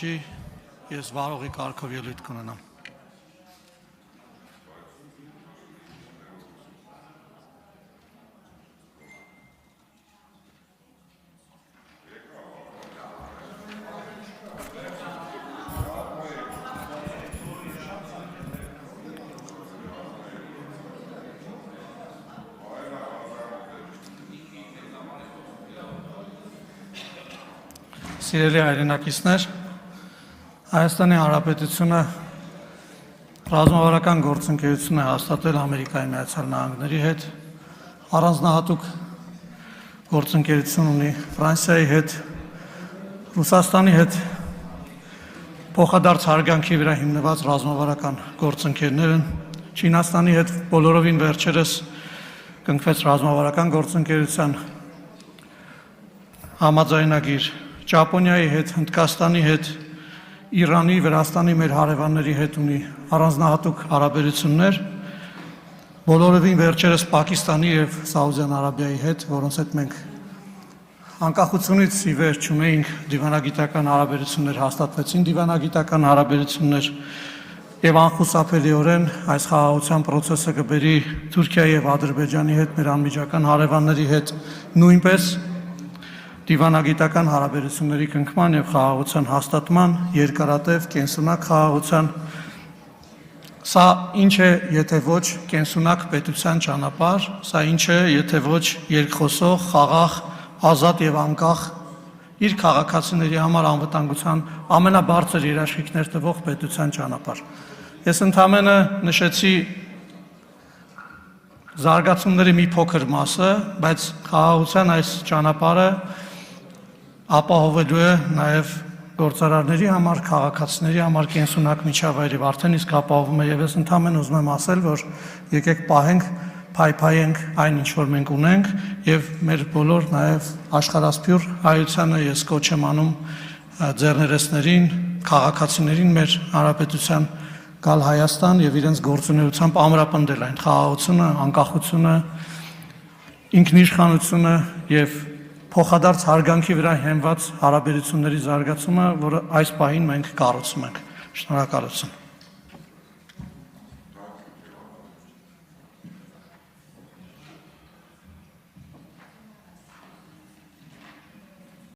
առաջի ես վարողի կարգով ելույթ կունենամ։ Սիրելի հայրենակիցներ, Հայաստանի Հանրապետությունը ռազմավարական գործընկերություն է հաստատել Ամերիկայի Միացյալ Նահանգների հետ, առանձնահատուկ գործընկերություն ունի Ֆրանսիայի հետ, Ռուսաստանի հետ փոխադարձ հարգանքի վրա հիմնված ռազմավարական գործընկերներ են, Չինաստանի հետ բոլորովին վերջերս կնքվեց ռազմավարական գործընկերության համաձայնագիր, Ճապոնիայի հետ, Հնդկաստանի հետ, Իրանի, Վրաստանի մեր հարևանների հետ ունի առանձնահատուկ հարաբերություններ, բոլորովին վերջերս Պակիստանի եւ Սաուդյան Արաբիայի հետ, որոնց հետ մենք անկախությունից ի վեր ունեինք դիվանագիտական հարաբերություններ, հաստատվեցին դիվանագիտական հարաբերություններ եւ անխուսափելիորեն այս խաղաղության process-ը կբերի Թուրքիայի եւ Ադրբեջանի հետ մեր անմիջական հարևանների հետ նույնպես դիվանագիտական հարաբերությունների կնքման եւ խաղաղության հաստատման երկարատև կենսունակ խաղաղության սա ինչ է եթե ոչ կենսունակ պետության ճանապարհ, սա ինչ է եթե ոչ երկխոսող, խաղաղ, ազատ եւ անկախ իր քաղաքացիների համար անվտանգության ամենաբարձր երաշխիքներ տվող պետության ճանապարհ։ Ես ընդհանրապես նշեցի զարգացումների մի փոքր մասը, բայց խաղաղության այս ճանապարհը ապահովելու է նաև գործարարների համար, քաղաքացիների համար կենսունակ միջավայր եւ արդեն իսկ ապահովում է եւ ես ընդհանրապես ուզում եմ ասել, որ եկեք պահենք, փայփայենք այն ինչ որ մենք ունենք եւ մեր բոլոր նաև աշխարհասփյուր հայությանը ես կոչ եմ անում ձեռներեցներին, քաղաքացիներին մեր հանրապետության գալ Հայաստան եւ իրենց գործունեությամբ ամրապնդել այն խաղաղությունը, անկախությունը, ինքնիշխանությունը եւ փոխադարձ հարգանքի վրա հենված հարաբերությունների զարգացումը, որը այս պահին մենք կառուցում ենք։ Շնորհակալություն։